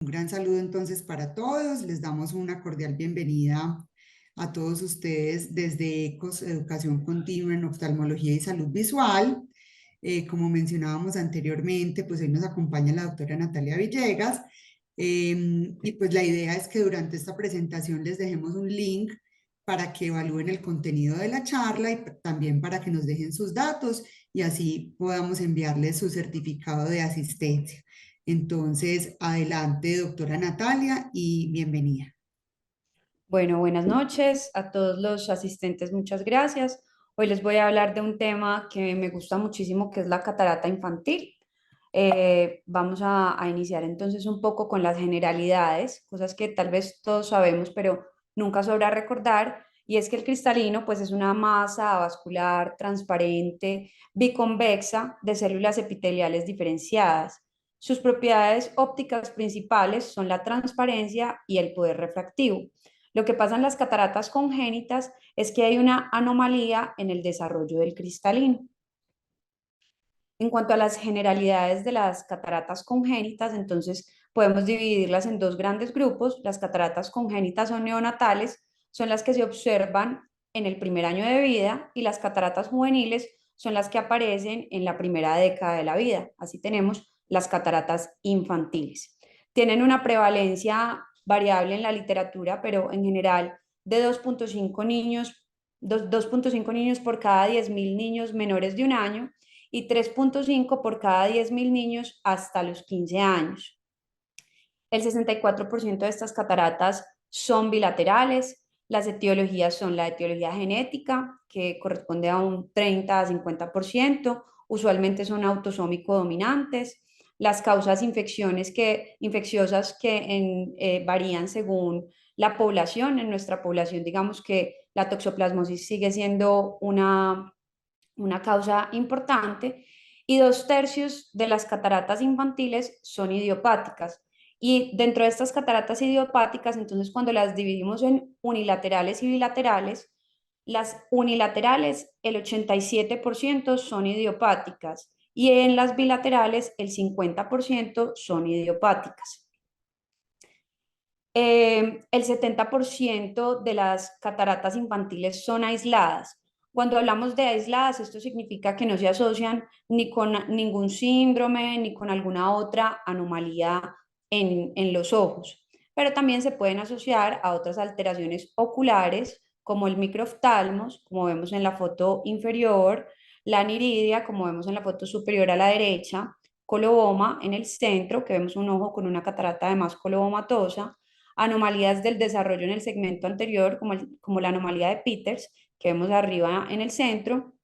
Un gran saludo entonces para todos. Les damos una cordial bienvenida a todos ustedes desde ECOS, Educación Continua en Oftalmología y Salud Visual. Como mencionábamos anteriormente, pues hoy nos acompaña la doctora Natalia Villegas. Y pues la idea es que durante esta presentación les dejemos un link para que evalúen el contenido de la charla y también para que nos dejen sus datos y así podamos enviarles su certificado de asistencia. Entonces, adelante, doctora Natalia, y bienvenida. Bueno, buenas noches a todos los asistentes, muchas gracias. Hoy les voy a hablar de un tema que me gusta muchísimo, que es la catarata infantil. Vamos a iniciar entonces un poco con las generalidades, cosas que tal vez todos sabemos, pero nunca sobra recordar, y es que el cristalino pues es una masa vascular transparente, biconvexa de células epiteliales diferenciadas. Sus propiedades ópticas principales son la transparencia y el poder refractivo. Lo que pasa en las cataratas congénitas es que hay una anomalía en el desarrollo del cristalino. En cuanto a las generalidades de las cataratas congénitas, entonces podemos dividirlas en dos grandes grupos. Las cataratas congénitas o neonatales son las que se observan en el primer año de vida y las cataratas juveniles son las que aparecen en la primera década de la vida. Así tenemos las cataratas infantiles. Tienen una prevalencia variable en la literatura, pero en general de 2.5 niños, 2.5 niños por cada 10.000 niños menores de un año y 3.5 por cada 10.000 niños hasta los 15 años. El 64% de estas cataratas son bilaterales. Las etiologías son la etiología genética, que corresponde a un 30 a 50%, usualmente son autosómico dominantes. Las causas infecciosas varían según la población. En nuestra población, digamos que la toxoplasmosis sigue siendo una causa importante, y 2/3 de las cataratas infantiles son idiopáticas. Y dentro de estas cataratas idiopáticas, entonces cuando las dividimos en unilaterales y bilaterales, las unilaterales, el 87% son idiopáticas y en las bilaterales el 50% son idiopáticas. El 70% de las cataratas infantiles son aisladas. Cuando hablamos de aisladas, esto significa que no se asocian ni con ningún síndrome ni con alguna otra anomalía en los ojos, pero también se pueden asociar a otras alteraciones oculares como el microftalmos, como vemos en la foto inferior, la aniridia, como vemos en la foto superior a la derecha, coloboma en el centro, que vemos un ojo con una catarata además colobomatosa, anomalías del desarrollo en el segmento anterior, como la anomalía de Peters, que vemos arriba en el centro,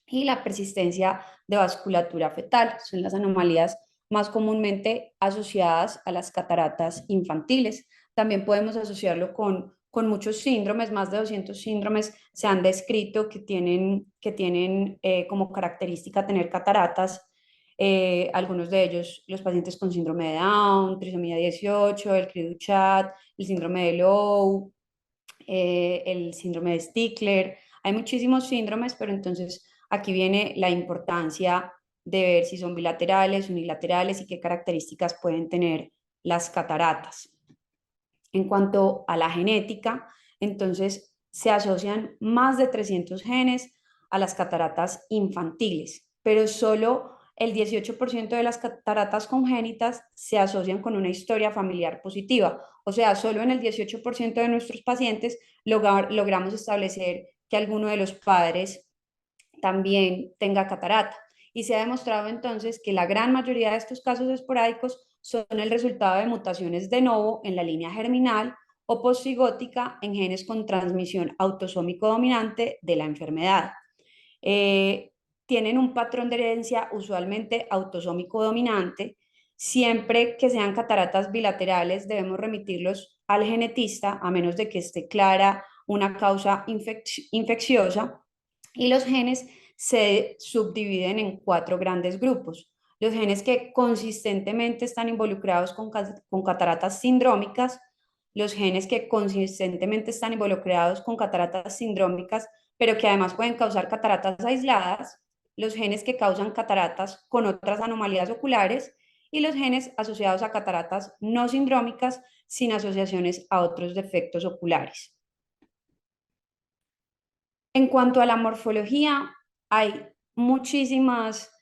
y la persistencia de vasculatura fetal. Son las anomalías más comúnmente asociadas a las cataratas infantiles. También podemos asociarlo con muchos síndromes, más de 200 síndromes se han descrito que tienen como característica tener cataratas. Algunos de ellos, los pacientes con síndrome de Down, trisomía 18, el Cri-du-Chat, el síndrome de Lowe, el síndrome de Stickler. Hay muchísimos síndromes, pero entonces aquí viene la importancia de ver si son bilaterales, unilaterales y qué características pueden tener las cataratas. En cuanto a la genética, entonces se asocian más de 300 genes a las cataratas infantiles, pero solo el 18% de las cataratas congénitas se asocian con una historia familiar positiva. O sea, solo en el 18% de nuestros pacientes logramos establecer que alguno de los padres también tenga catarata. Y se ha demostrado entonces que la gran mayoría de estos casos esporádicos son el resultado de mutaciones de novo en la línea germinal o poszigótica en genes con transmisión autosómico dominante de la enfermedad. Eh, Tienen un patrón de herencia usualmente autosómico dominante. Siempre que sean cataratas bilaterales debemos remitirlos al genetista a menos de que esté clara una causa infecciosa, y los genes se subdividen en cuatro grandes grupos. Los genes que consistentemente están involucrados con cataratas sindrómicas, los genes que consistentemente están involucrados con cataratas sindrómicas, pero que además pueden causar cataratas aisladas, los genes que causan cataratas con otras anomalías oculares y los genes asociados a cataratas no sindrómicas sin asociaciones a otros defectos oculares. En cuanto a la morfología, hay muchísimas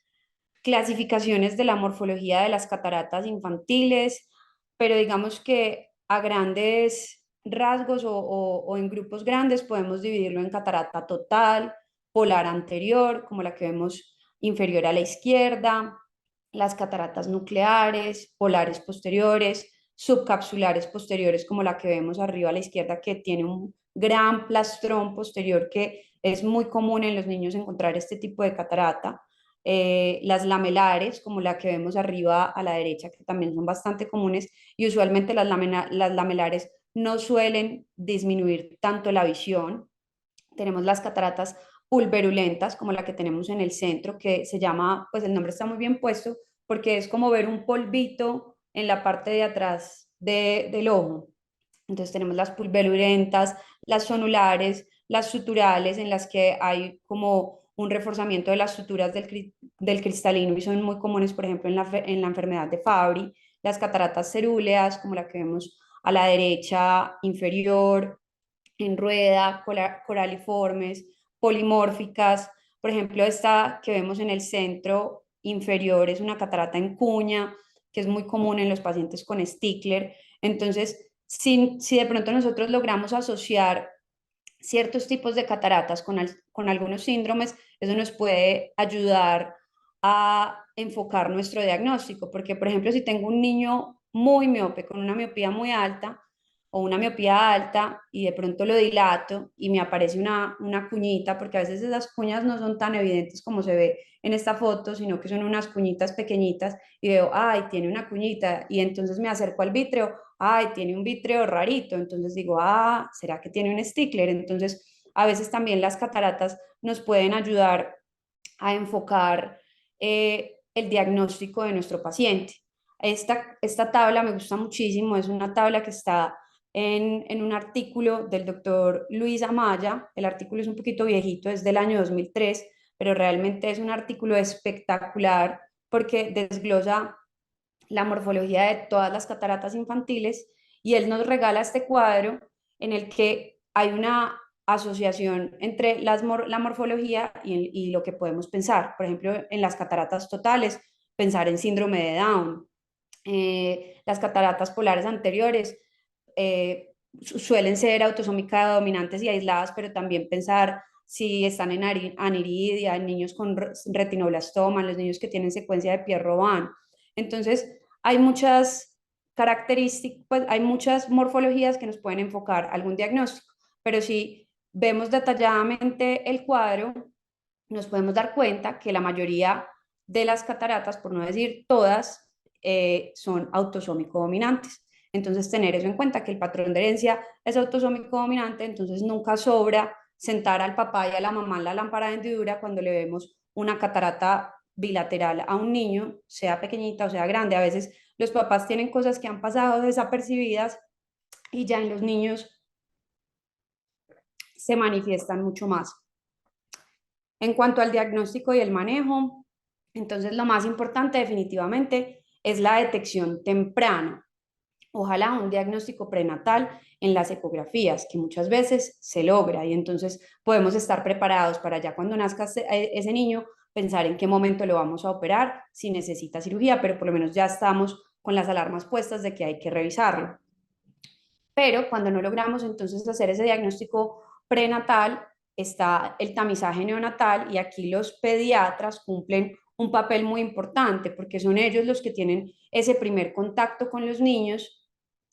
clasificaciones de la morfología de las cataratas infantiles, pero digamos que a grandes rasgos o en grupos grandes podemos dividirlo en catarata total, polar anterior, como la que vemos inferior a la izquierda, las cataratas nucleares, polares posteriores, subcapsulares posteriores, como la que vemos arriba a la izquierda, que tiene un gran plastrón posterior que es muy común en los niños encontrar este tipo de catarata. Las lamelares, como la que vemos arriba a la derecha, que también son bastante comunes, y usualmente las lamelares no suelen disminuir tanto la visión. Tenemos las cataratas pulverulentas, como la que tenemos en el centro, que se llama, pues el nombre está muy bien puesto, porque es como ver un polvito en la parte de atrás del ojo. Entonces tenemos las pulverulentas, las sonulares, las suturales, en las que hay como un reforzamiento de las suturas del cristalino y son muy comunes, por ejemplo, en la enfermedad de Fabry, las cataratas cerúleas, como la que vemos a la derecha inferior, en rueda, coraliformes, polimórficas. Por ejemplo, esta que vemos en el centro inferior es una catarata en cuña, que es muy común en los pacientes con Stickler. Entonces, si de pronto nosotros logramos asociar ciertos tipos de cataratas con algunos síndromes, eso nos puede ayudar a enfocar nuestro diagnóstico, porque por ejemplo, si tengo un niño muy miope, con una miopía muy alta o una miopía alta y de pronto lo dilato y me aparece una cuñita, porque a veces esas cuñas no son tan evidentes como se ve en esta foto, sino que son unas cuñitas pequeñitas y veo, ay, tiene una cuñita y entonces me acerco al vítreo, ay, tiene un vítreo rarito, entonces digo, ah, ¿será que tiene un Stickler? Entonces, a veces también las cataratas nos pueden ayudar a enfocar el diagnóstico de nuestro paciente. Esta tabla me gusta muchísimo, es una tabla que está en un artículo del doctor Luis Amaya. El artículo es un poquito viejito, es del año 2003, pero realmente es un artículo espectacular porque desglosa la morfología de todas las cataratas infantiles y él nos regala este cuadro en el que hay una asociación entre la morfología y lo que podemos pensar. Por ejemplo, en las cataratas totales, pensar en síndrome de Down. Las cataratas polares anteriores suelen ser autosómica dominantes y aisladas, pero también pensar si están en aniridia, en niños con retinoblastoma, en los niños que tienen secuencia de Pierre-Robin. Entonces, hay muchas características, pues hay muchas morfologías que nos pueden enfocar algún diagnóstico, pero si vemos detalladamente el cuadro, nos podemos dar cuenta que la mayoría de las cataratas, por no decir todas, son autosómico dominantes. Entonces, tener eso en cuenta, que el patrón de herencia es autosómico dominante, entonces nunca sobra sentar al papá y a la mamá en la lámpara de hendidura cuando le vemos una catarata bilateral a un niño, sea pequeñita o sea grande. A veces los papás tienen cosas que han pasado desapercibidas y ya en los niños se manifiestan mucho más. En cuanto al diagnóstico y el manejo, entonces lo más importante definitivamente es la detección temprana. Ojalá un diagnóstico prenatal en las ecografías, que muchas veces se logra y entonces podemos estar preparados para ya cuando nazca ese niño, pensar en qué momento lo vamos a operar, si necesita cirugía, pero por lo menos ya estamos con las alarmas puestas de que hay que revisarlo. Pero cuando no logramos entonces hacer ese diagnóstico prenatal, está el tamizaje neonatal y aquí los pediatras cumplen un papel muy importante porque son ellos los que tienen ese primer contacto con los niños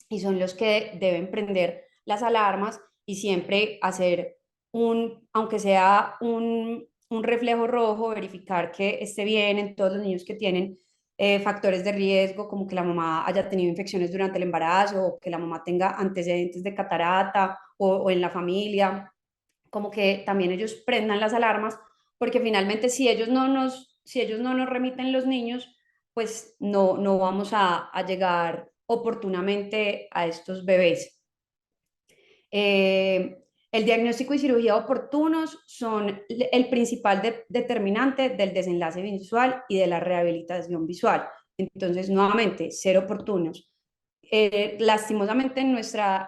y son los que deben prender las alarmas y siempre hacer aunque sea un reflejo rojo, verificar que esté bien en todos los niños que tienen factores de riesgo, como que la mamá haya tenido infecciones durante el embarazo o que la mamá tenga antecedentes de catarata o en la familia, como que también ellos prendan las alarmas, porque finalmente si ellos no nos remiten los niños, pues no vamos a llegar oportunamente a estos bebés. Eh, el diagnóstico y cirugía oportunos son el principal determinante del desenlace visual y de la rehabilitación visual. Entonces, nuevamente, ser oportunos. Lastimosamente en nuestra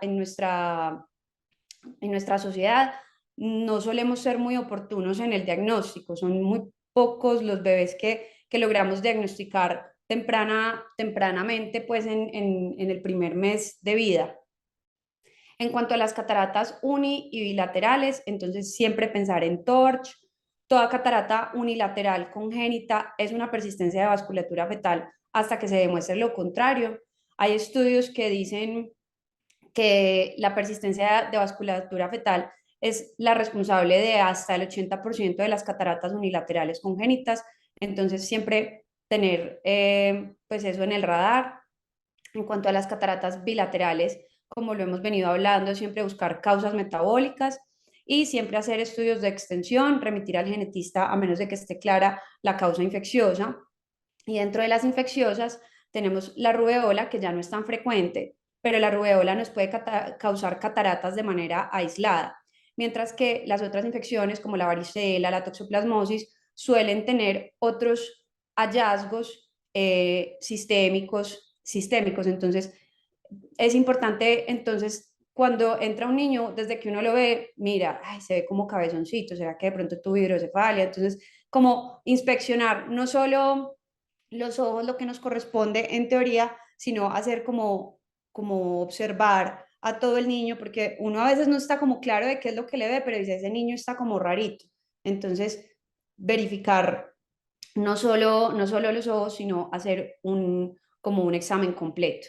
sociedad no solemos ser muy oportunos en el diagnóstico, son muy pocos los bebés que logramos diagnosticar tempranamente, pues en el primer mes de vida. En cuanto a las cataratas uni y bilaterales, entonces siempre pensar en TORCH. Toda catarata unilateral congénita es una persistencia de vasculatura fetal hasta que se demuestre lo contrario. Hay estudios que dicen que la persistencia de vasculatura fetal es la responsable de hasta el 80% de las cataratas unilaterales congénitas. Entonces, siempre tener pues eso en el radar. En cuanto a las cataratas bilaterales, como lo hemos venido hablando, siempre buscar causas metabólicas y siempre hacer estudios de extensión, remitir al genetista a menos de que esté clara la causa infecciosa. Y dentro de las infecciosas tenemos la rubeola, que ya no es tan frecuente, pero la rubeola nos puede causar cataratas de manera aislada, mientras que las otras infecciones como la varicela, la toxoplasmosis, suelen tener otros hallazgos sistémicos. Entonces, es importante, entonces, cuando entra un niño, desde que uno lo ve, mira, ay, se ve como cabezoncito, ¿será que de pronto tuvo hidrocefalia? Entonces, como inspeccionar no solo los ojos, lo que nos corresponde en teoría, sino hacer como observar a todo el niño, porque uno a veces no está como claro de qué es lo que le ve, pero dice, ese niño está como rarito. Entonces, verificar no solo los ojos, sino hacer como un examen completo.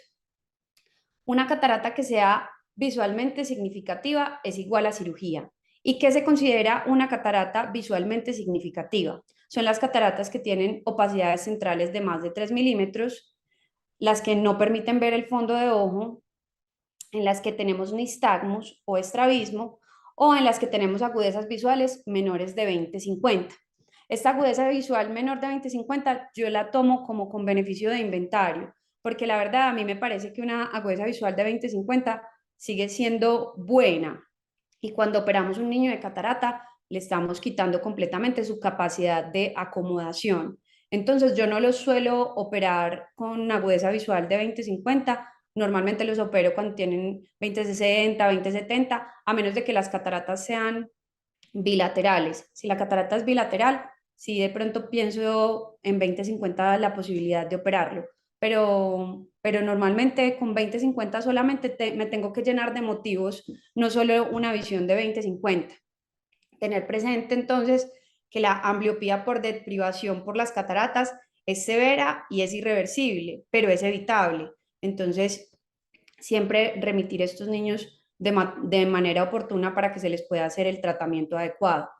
Una catarata que sea visualmente significativa es igual a cirugía. ¿Y qué se considera una catarata visualmente significativa? Son las cataratas que tienen opacidades centrales de más de 3 milímetros, las que no permiten ver el fondo de ojo, en las que tenemos nistagmus o estrabismo, o en las que tenemos agudezas visuales menores de 20-50. Esta agudeza visual menor de 20-50 yo la tomo como con beneficio de inventario, porque la verdad a mí me parece que una agudeza visual de 20-50 sigue siendo buena, y cuando operamos un niño de catarata le estamos quitando completamente su capacidad de acomodación. Entonces yo no los suelo operar con agudeza visual de 20-50, normalmente los opero cuando tienen 20-60, 20-70, a menos de que las cataratas sean bilaterales. Si la catarata es bilateral, sí de pronto pienso en 20-50 la posibilidad de operarlo, pero normalmente con 20-50 solamente me tengo que llenar de motivos, no solo una visión de 20-50. Tener presente entonces que la ambliopía por deprivación por las cataratas es severa y es irreversible, pero es evitable. Entonces, siempre remitir a estos niños de manera oportuna para que se les pueda hacer el tratamiento adecuado.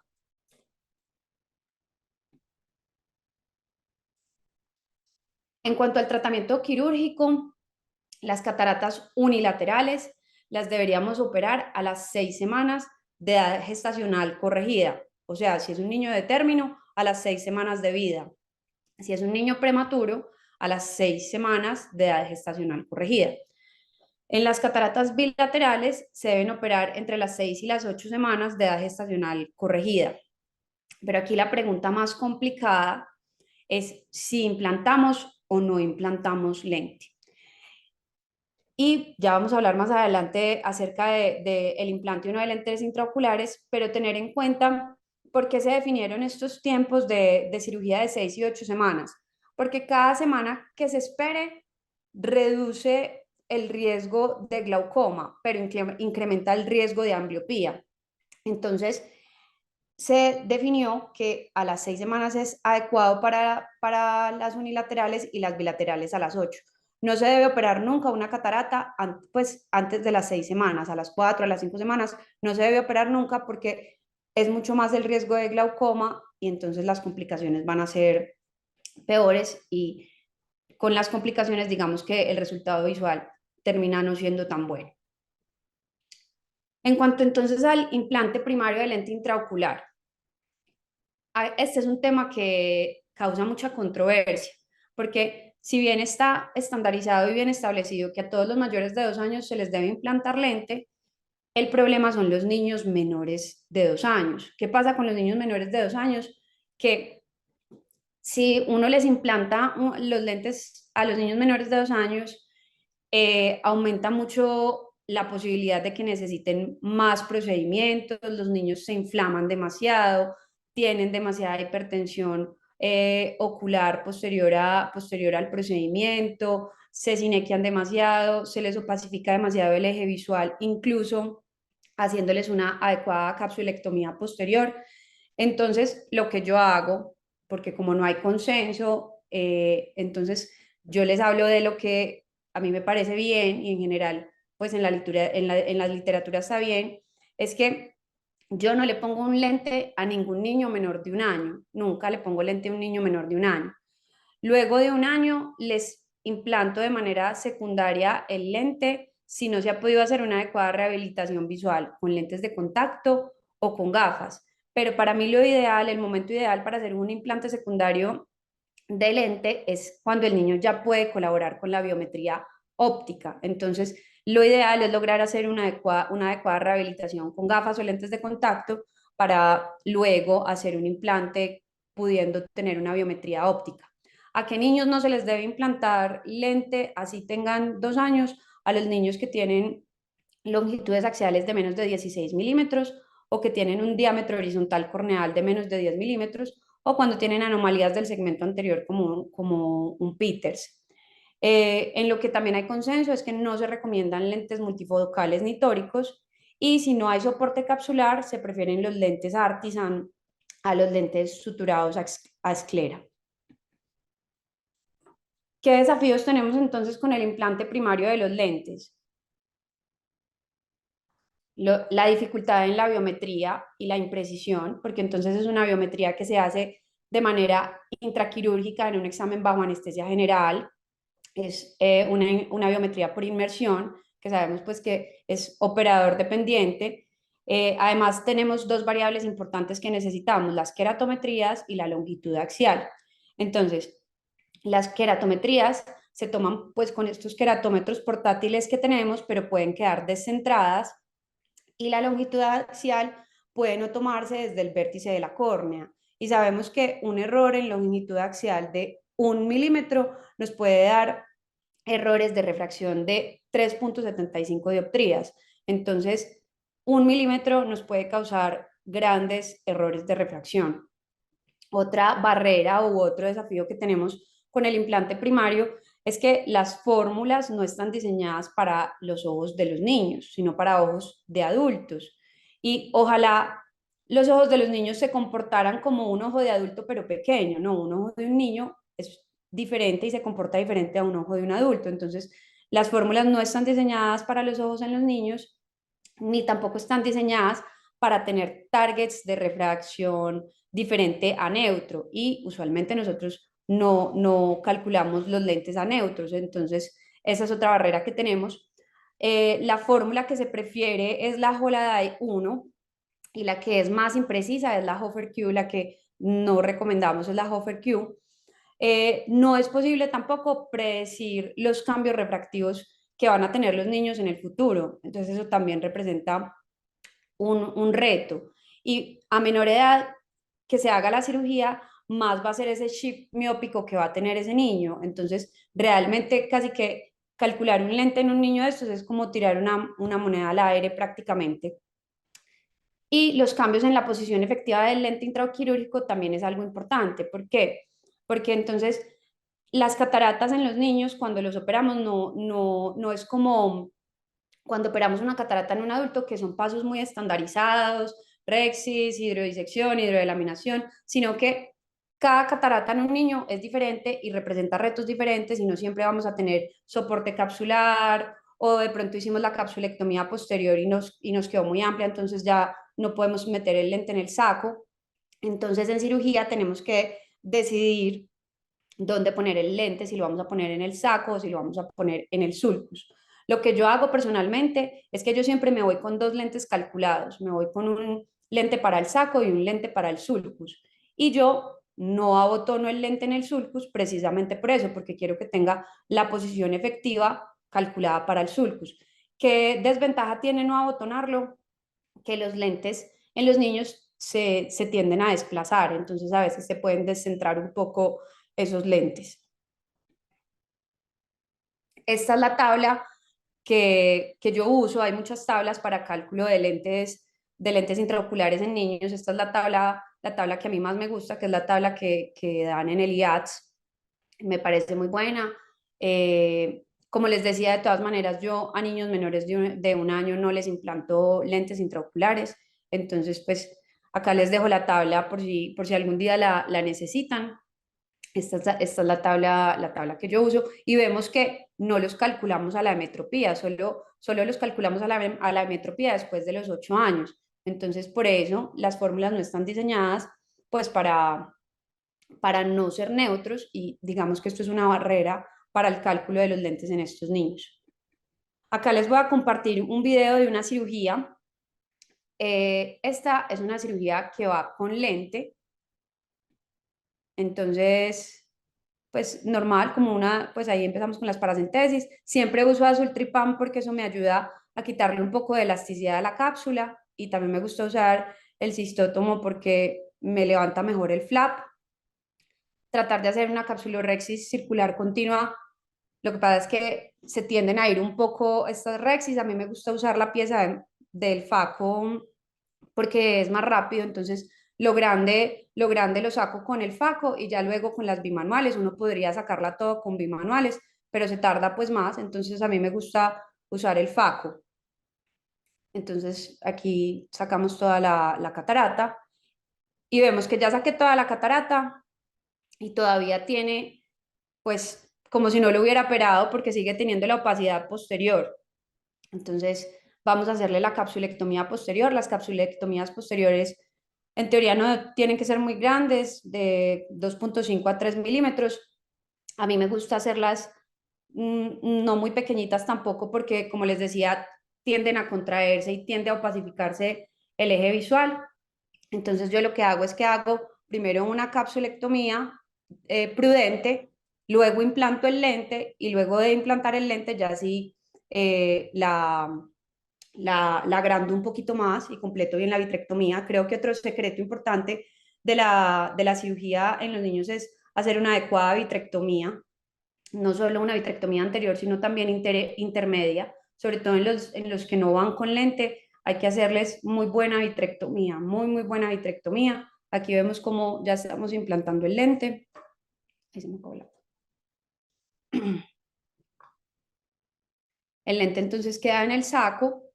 En cuanto al tratamiento quirúrgico, las cataratas unilaterales las deberíamos operar a las 6 semanas de edad gestacional corregida. O sea, si es un niño de término, a las 6 semanas de vida. Si es un niño prematuro, a las 6 semanas de edad gestacional corregida. En las cataratas bilaterales se deben operar entre las 6 y las 8 semanas de edad gestacional corregida. Pero aquí la pregunta más complicada es si implantamos o no implantamos lente. Y ya vamos a hablar más adelante acerca el implante o no de lentes intraoculares, pero tener en cuenta por qué se definieron estos tiempos de cirugía de 6 y 8 semanas. Porque cada semana que se espere reduce el riesgo de glaucoma, pero incrementa el riesgo de ambliopía. Entonces, se definió que a las 6 semanas es adecuado para las unilaterales y las bilaterales a las 8. No se debe operar nunca una catarata pues, antes de las 6 semanas, a las 4, a las 5 semanas. No se debe operar nunca porque es mucho más el riesgo de glaucoma y entonces las complicaciones van a ser peores, y con las complicaciones digamos que el resultado visual termina no siendo tan bueno. En cuanto entonces al implante primario de lente intraocular, este es un tema que causa mucha controversia, porque si bien está estandarizado y bien establecido que a todos los mayores de 2 años se les debe implantar lente, el problema son los niños menores de 2 años. ¿Qué pasa con los niños menores de 2 años? Que Si uno les implanta los lentes a los niños menores de 2 años, aumenta mucho la posibilidad de que necesiten más procedimientos, los niños se inflaman demasiado, tienen demasiada hipertensión ocular posterior al procedimiento, se sinequian demasiado, se les opacifica demasiado el eje visual, incluso haciéndoles una adecuada capsulectomía posterior. Entonces, lo que yo hago, porque como no hay consenso, entonces yo les hablo de lo que a mí me parece bien y en general, pues en la literatura está bien, es que yo no le pongo un lente a ningún niño menor de 1 año, nunca le pongo lente a un niño menor de 1 año. Luego de 1 año les implanto de manera secundaria el lente si no se ha podido hacer una adecuada rehabilitación visual con lentes de contacto o con gafas. Pero para mí lo ideal, el momento ideal para hacer un implante secundario de lente es cuando el niño ya puede colaborar con la biometría óptica. Entonces, lo ideal es lograr hacer una adecuada rehabilitación con gafas o lentes de contacto para luego hacer un implante pudiendo tener una biometría óptica. ¿A qué niños no se les debe implantar lente así tengan 2 años? A los niños que tienen longitudes axiales de menos de 16 milímetros o que tienen un diámetro horizontal corneal de menos de 10 milímetros o cuando tienen anomalías del segmento anterior como un Peters. En lo que también hay consenso es que no se recomiendan lentes multifocales ni tóricos y si no hay soporte capsular se prefieren los lentes Artisan a los lentes suturados a esclera. ¿Qué desafíos tenemos entonces con el implante primario de los lentes? La dificultad en la biometría y la imprecisión, porque entonces es una biometría que se hace de manera intraquirúrgica en un examen bajo anestesia general, es una biometría por inmersión, que sabemos pues que es operador dependiente. Además tenemos dos variables importantes que necesitamos, las queratometrías y la longitud axial. Entonces, las queratometrías se toman pues con estos queratómetros portátiles que tenemos, pero pueden quedar descentradas y la longitud axial puede no tomarse desde el vértice de la córnea. Y sabemos que un error en longitud axial de 1 milímetro nos puede dar errores de refracción de 3,75 dioptrías. Entonces, 1 milímetro nos puede causar grandes errores de refracción. Otra barrera u otro desafío que tenemos con el implante primario es que las fórmulas no están diseñadas para los ojos de los niños, sino para ojos de adultos. Y ojalá los ojos de los niños se comportaran como un ojo de adulto, pero pequeño, ¿no? Un ojo de un niño es diferente y se comporta diferente a un ojo de un adulto. Entonces, las fórmulas no están diseñadas para los ojos en los niños, ni tampoco están diseñadas para tener targets de refracción diferente a neutro y usualmente nosotros no calculamos los lentes a neutros, entonces esa es otra barrera que tenemos. La fórmula que se prefiere es la Holaday 1 y la que es más imprecisa es la Hofer Q, la que no recomendamos es la Hofer Q. No es posible tampoco predecir los cambios refractivos que van a tener los niños en el futuro, entonces eso también representa un reto. Y a menor edad que se haga la cirugía, más va a ser ese shift miópico que va a tener ese niño. Entonces, realmente casi que calcular un lente en un niño de estos es como tirar una moneda al aire prácticamente. Y los cambios en la posición efectiva del lente intraquirúrgico también es algo importante. ¿Por qué? Porque entonces las cataratas en los niños cuando los operamos no es como cuando operamos una catarata en un adulto, que son pasos muy estandarizados, rexis, hidrodisección, hidrodelaminación, sino que cada catarata en un niño es diferente y representa retos diferentes y no siempre vamos a tener soporte capsular o de pronto hicimos la capsulectomía posterior y nos quedó muy amplia, entonces ya no podemos meter el lente en el saco. Entonces en cirugía tenemos que decidir dónde poner el lente, si lo vamos a poner en el saco o si lo vamos a poner en el sulcus. Lo que yo hago personalmente es que yo siempre me voy con dos lentes calculados, me voy con un lente para el saco y un lente para el sulcus. Y yo no abotono el lente en el sulcus precisamente por eso, porque quiero que tenga la posición efectiva calculada para el sulcus. ¿Qué desventaja tiene no abotonarlo? Que los lentes en los niños se tienden a desplazar, entonces a veces se pueden descentrar un poco esos lentes. Esta es la tabla que yo uso. Hay muchas tablas para cálculo de lentes intraoculares en niños. Esta es la tabla que a mí más me gusta, que es la tabla que dan en el IATS. Me parece muy buena. Como les decía, de todas maneras, yo a niños menores de un año no les implanto lentes intraoculares. Entonces, pues acá les dejo la tabla por si algún día la necesitan. Esta es la tabla que yo uso y vemos que no los calculamos a la metropía, solo los calculamos a la metropía después de los 8 años. Entonces, por eso las fórmulas no están diseñadas pues para no ser neutros y digamos que esto es una barrera para el cálculo de los lentes en estos niños. Acá les voy a compartir un video de una cirugía. Esta es una cirugía que va con lente. Entonces, pues normal, pues ahí empezamos con las paracentesis. Siempre uso azul tripán porque eso me ayuda a quitarle un poco de elasticidad a la cápsula y también me gusta usar el cistótomo porque me levanta mejor el flap. Tratar de hacer una capsulorhexis circular continua. Lo que pasa es que se tienden a ir un poco estas rexis. A mí me gusta usar la pieza del faco porque es más rápido, entonces lo grande lo saco con el faco y ya luego con las bimanuales, uno podría sacarla todo con bimanuales, pero se tarda pues más, entonces a mí me gusta usar el faco. Entonces aquí sacamos toda la catarata y vemos que ya saqué toda la catarata y todavía tiene pues como si no lo hubiera operado porque sigue teniendo la opacidad posterior. Entonces, vamos a hacerle la capsulectomía posterior. Las capsulectomías posteriores, en teoría, no tienen que ser muy grandes, de 2,5 a 3 milímetros. A mí me gusta hacerlas no muy pequeñitas tampoco, porque, como les decía, tienden a contraerse y tiende a opacificarse el eje visual. Entonces, yo lo que hago es que hago primero una capsulectomía prudente, luego implanto el lente y luego de implantar el lente ya sí la agrando un poquito más y completo bien la vitrectomía. Creo que otro secreto importante de la cirugía en los niños es hacer una adecuada vitrectomía, no solo una vitrectomía anterior, sino también intermedia, sobre todo en los que no van con lente, hay que hacerles muy buena vitrectomía, muy buena vitrectomía. Aquí vemos cómo ya estamos implantando el lente. Ahí se me acabó la... El lente entonces queda en el saco,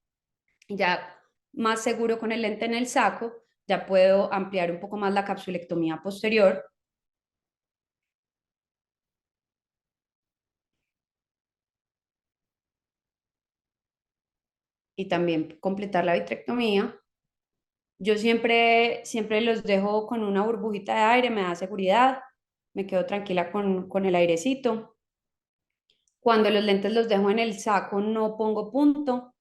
ya más seguro con el lente en el saco, ya puedo ampliar un poco más la capsulectomía posterior y también completar la vitrectomía. Yo siempre los dejo con una burbujita de aire, me da seguridad, me quedo tranquila con el airecito. Cuando los lentes los dejo en el saco no pongo punto,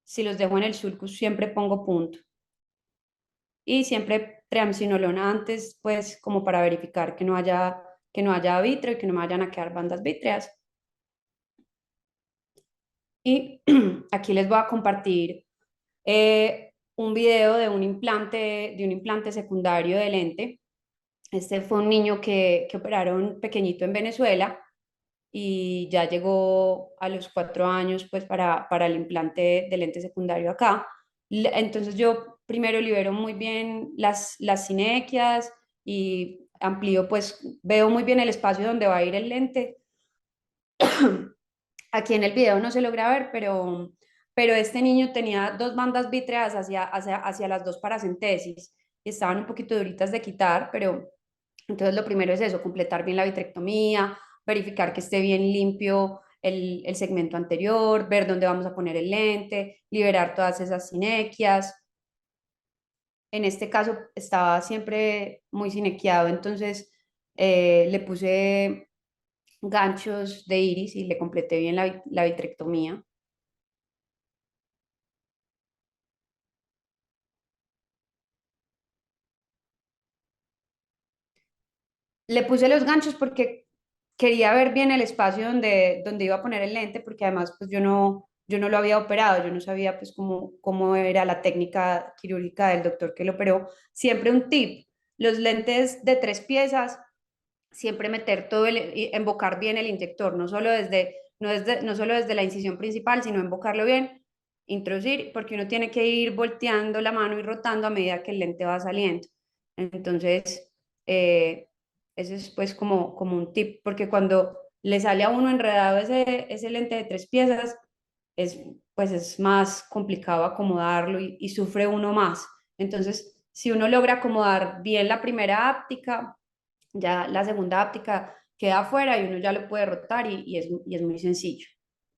si los dejo en el sulcus siempre pongo punto. Y siempre triamcinolona antes, pues como para verificar que no haya vitrio y que no me vayan a quedar bandas vítreas. Y aquí les voy a compartir un video de un implante secundario de lente. Este fue un niño que operaron pequeñito en Venezuela y ya llegó a los 4 años pues para el implante de lente secundario acá. Entonces yo primero libero muy bien las sinequias y amplío pues veo muy bien el espacio donde va a ir el lente. Aquí en el video no se logra ver, pero este niño tenía dos bandas vítreas hacia las dos paracentesis y estaban un poquito duritas de quitar, pero entonces lo primero es eso, completar bien la vitrectomía, verificar que esté bien limpio el segmento anterior, ver dónde vamos a poner el lente, liberar todas esas sinequias. En este caso estaba siempre muy sinequiado, entonces le puse ganchos de iris y le completé bien la vitrectomía. Le puse los ganchos porque quería ver bien el espacio donde iba a poner el lente, porque además pues yo yo no lo había operado, yo no sabía pues cómo era la técnica quirúrgica del doctor que lo operó. Siempre un tip, los lentes de 3 piezas, siempre meter embocar bien el inyector, no solo desde la incisión principal, sino embocarlo bien, introducir, porque uno tiene que ir volteando la mano y rotando a medida que el lente va saliendo. Entonces, ese es pues como un tip, porque cuando le sale a uno enredado ese lente de 3 piezas, es, pues es más complicado acomodarlo y sufre uno más. Entonces, si uno logra acomodar bien la primera áptica, ya la segunda áptica queda afuera y uno ya lo puede rotar y es muy sencillo.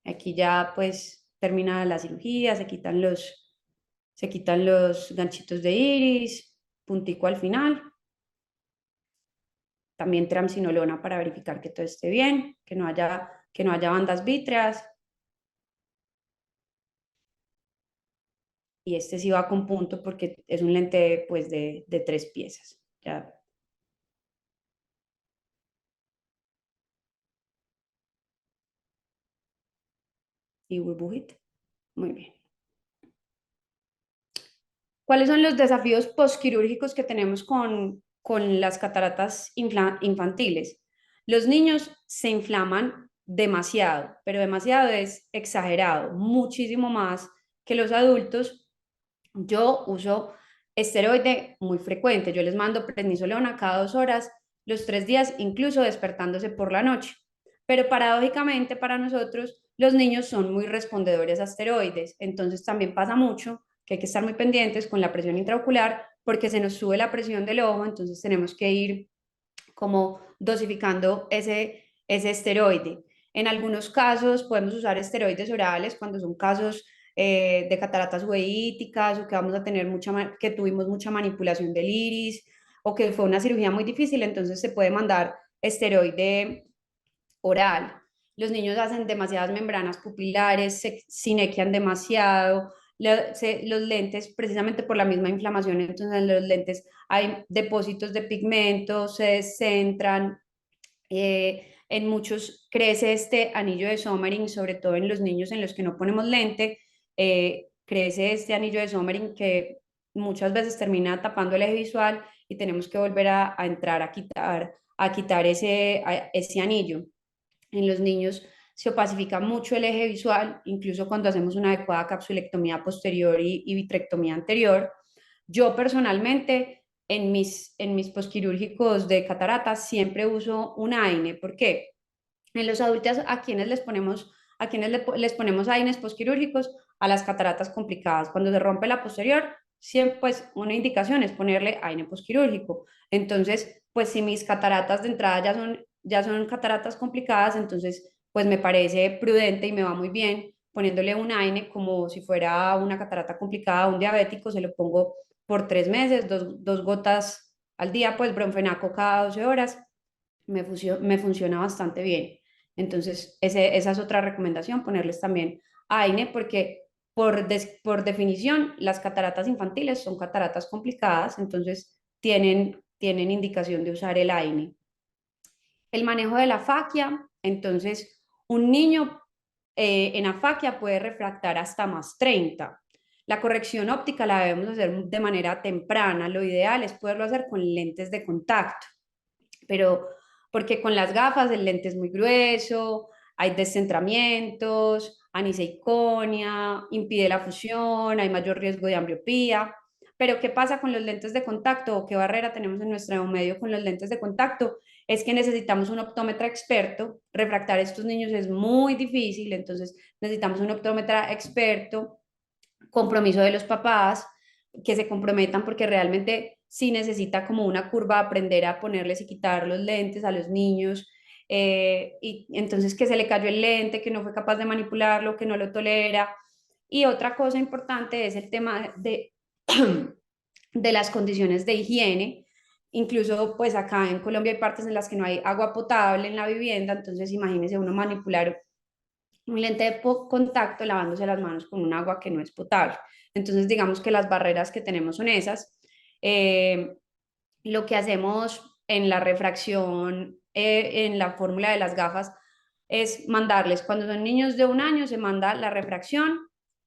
Aquí ya pues termina la cirugía, se quitan los ganchitos de iris, puntico al final, también triamcinolona para verificar que todo esté bien, que no haya bandas vítreas, y este sí va con punto porque es un lente pues de 3 piezas. Ya, y burbujita. Muy bien. ¿Cuáles son los desafíos postquirúrgicos que tenemos con las cataratas infantiles? Los niños se inflaman demasiado, pero demasiado es exagerado, muchísimo más que los adultos. Yo uso esteroide muy frecuente, yo les mando prednisolona cada 2 horas, los 3 días, incluso despertándose por la noche. Pero paradójicamente para nosotros, los niños son muy respondedores a esteroides, entonces también pasa mucho que hay que estar muy pendientes con la presión intraocular porque se nos sube la presión del ojo, entonces tenemos que ir como dosificando ese esteroide. En algunos casos podemos usar esteroides orales cuando son casos de cataratas uveíticas o que vamos a tener que tuvimos mucha manipulación del iris o que fue una cirugía muy difícil, entonces se puede mandar esteroide oral. Los niños hacen demasiadas membranas pupilares, se sinequian demasiado, los lentes, precisamente por la misma inflamación, entonces en los lentes hay depósitos de pigmentos, se descentran, en muchos crece este anillo de Sommering, sobre todo en los niños en los que no ponemos lente, crece este anillo de Sommering que muchas veces termina tapando el eje visual y tenemos que volver a entrar a quitar ese anillo. En los niños se opacifica mucho el eje visual, incluso cuando hacemos una adecuada capsulectomía posterior y vitrectomía anterior. Yo personalmente, en mis posquirúrgicos de cataratas, siempre uso un AINE. ¿Por qué? En los adultos a quienes les ponemos AINES posquirúrgicos, a las cataratas complicadas. Cuando se rompe la posterior, siempre, pues una indicación es ponerle AINE posquirúrgico. Entonces, pues si mis cataratas de entrada ya son cataratas complicadas, entonces pues me parece prudente y me va muy bien poniéndole un AINE como si fuera una catarata complicada, un diabético, se lo pongo por 3 meses, dos gotas al día, pues bromfenaco cada 12 horas, me funciona bastante bien. Entonces, esa es otra recomendación, ponerles también AINE, porque por definición las cataratas infantiles son cataratas complicadas, entonces tienen indicación de usar el AINE. El manejo de la afaquia, entonces un niño en afaquia puede refractar hasta +30. La corrección óptica la debemos hacer de manera temprana, lo ideal es poderlo hacer con lentes de contacto, pero porque con las gafas el lente es muy grueso, hay descentramientos, aniseiconia, impide la fusión, hay mayor riesgo de ambliopía. Pero ¿qué pasa con los lentes de contacto o qué barrera tenemos en nuestro medio con los lentes de contacto? Es que necesitamos un optómetra experto. Refractar a estos niños es muy difícil, entonces necesitamos un optómetra experto, compromiso de los papás, que se comprometan porque realmente sí necesita como una curva aprender a ponerles y quitar los lentes a los niños. Y entonces que se le cayó el lente, que no fue capaz de manipularlo, que no lo tolera. Y otra cosa importante es el tema de las condiciones de higiene. Incluso pues acá en Colombia hay partes en las que no hay agua potable en la vivienda, entonces imagínese uno manipular un lente de contacto lavándose las manos con un agua que no es potable. Entonces, digamos que las barreras que tenemos son esas. Eh, lo que hacemos en la refracción, en la fórmula de las gafas, es mandarles, cuando son niños de 1 año, se manda la refracción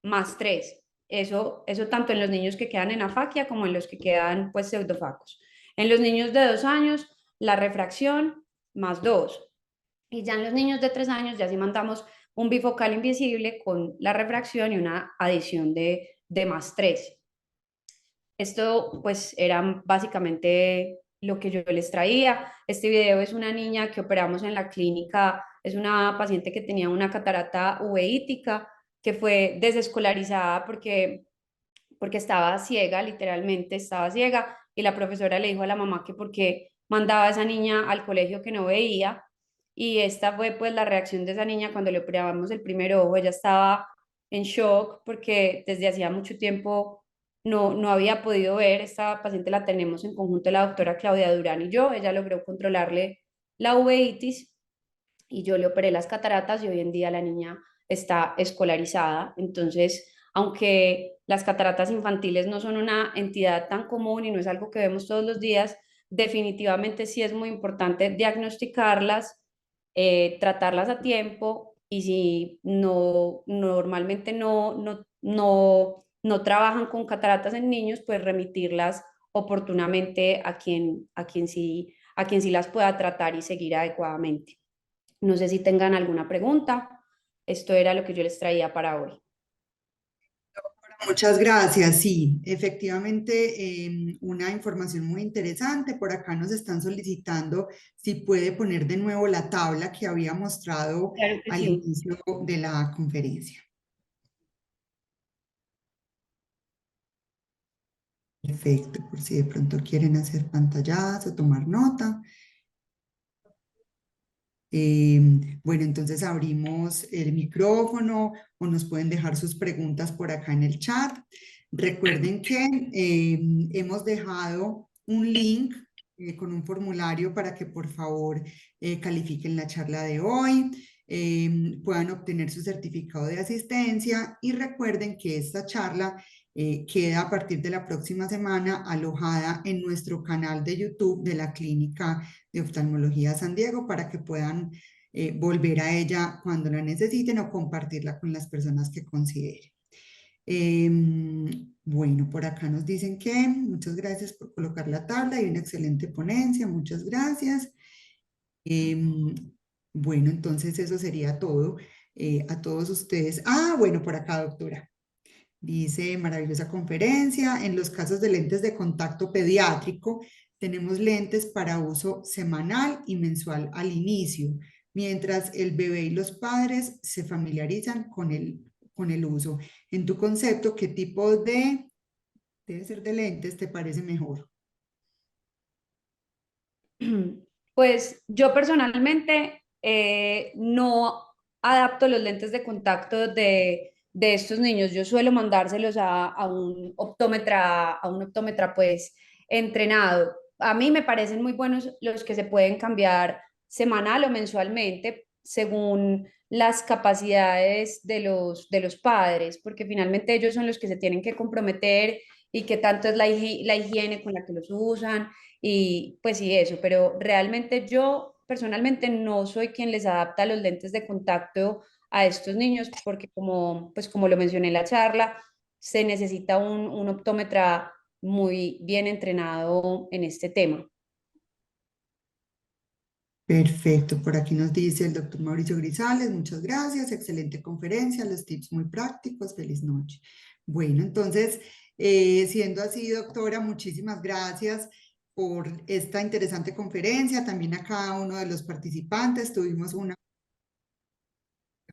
más 3. Eso tanto en los niños que quedan en afaquia como en los que quedan pues pseudofacos. En los niños de 2 años, la refracción más 2. Y ya en los niños de 3 años ya sí mandamos un bifocal invisible con la refracción y una adición de más 3. Esto pues era básicamente lo que yo les traía. Este video es una niña que operamos en la clínica, es una paciente que tenía una catarata uveítica, que fue desescolarizada porque estaba ciega, literalmente estaba ciega, y la profesora le dijo a la mamá que porque mandaba a esa niña al colegio que no veía, y esta fue pues la reacción de esa niña cuando le operábamos el primer ojo. Ella estaba en shock porque desde hacía mucho tiempo no había podido ver. Esta paciente la tenemos en conjunto la doctora Claudia Durán y yo. Ella logró controlarle la uveitis y yo le operé las cataratas y hoy en día la niña está escolarizada. Entonces, aunque las cataratas infantiles no son una entidad tan común y no es algo que vemos todos los días, definitivamente sí es muy importante diagnosticarlas, tratarlas a tiempo, y si normalmente no trabajan con cataratas en niños, pues remitirlas oportunamente a quien sí las pueda tratar y seguir adecuadamente. No sé si tengan alguna pregunta. Esto era lo que yo les traía para hoy. Muchas gracias. Sí, efectivamente, una información muy interesante. Por acá nos están solicitando si puede poner de nuevo la tabla que había mostrado Claro que al sí. inicio de la conferencia. Perfecto, por si de pronto quieren hacer pantallazo o tomar nota. Bueno, entonces abrimos el micrófono o nos pueden dejar sus preguntas por acá en el chat. Recuerden que hemos dejado un link con un formulario para que por favor califiquen la charla de hoy, puedan obtener su certificado de asistencia y recuerden que esta charla queda a partir de la próxima semana alojada en nuestro canal de YouTube de la Clínica de Oftalmología San Diego para que puedan volver a ella cuando la necesiten o compartirla con las personas que consideren. Bueno, por acá nos dicen que muchas gracias por colocar la tabla y una excelente ponencia, muchas gracias. Em, bueno, entonces eso sería todo. A todos ustedes. Ah, bueno, por acá, doctora. Dice, maravillosa conferencia. En los casos de lentes de contacto pediátrico, tenemos lentes para uso semanal y mensual al inicio, mientras el bebé y los padres se familiarizan con el uso. En tu concepto, ¿qué tipo debe ser de lentes te parece mejor? Pues yo personalmente no adapto los lentes de contacto de estos niños. Yo suelo mandárselos a un optómetra pues entrenado. A mí me parecen muy buenos los que se pueden cambiar semanal o mensualmente según las capacidades de los padres, porque finalmente ellos son los que se tienen que comprometer y que tanto es la higiene con la que los usan y pues sí, eso, pero realmente yo personalmente no soy quien les adapta los lentes de contacto a estos niños, porque como lo mencioné en la charla, se necesita un optómetra muy bien entrenado en este tema. Perfecto, por aquí nos dice el doctor Mauricio Grisales, muchas gracias, excelente conferencia, los tips muy prácticos, feliz noche. Bueno, entonces, siendo así, doctora, muchísimas gracias por esta interesante conferencia, también a cada uno de los participantes, tuvimos una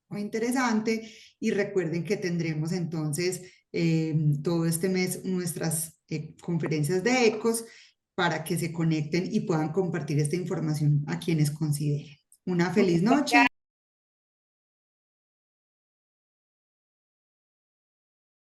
muy interesante y recuerden que tendremos entonces todo este mes nuestras conferencias de ECOS para que se conecten y puedan compartir esta información a quienes consideren. Una feliz noche.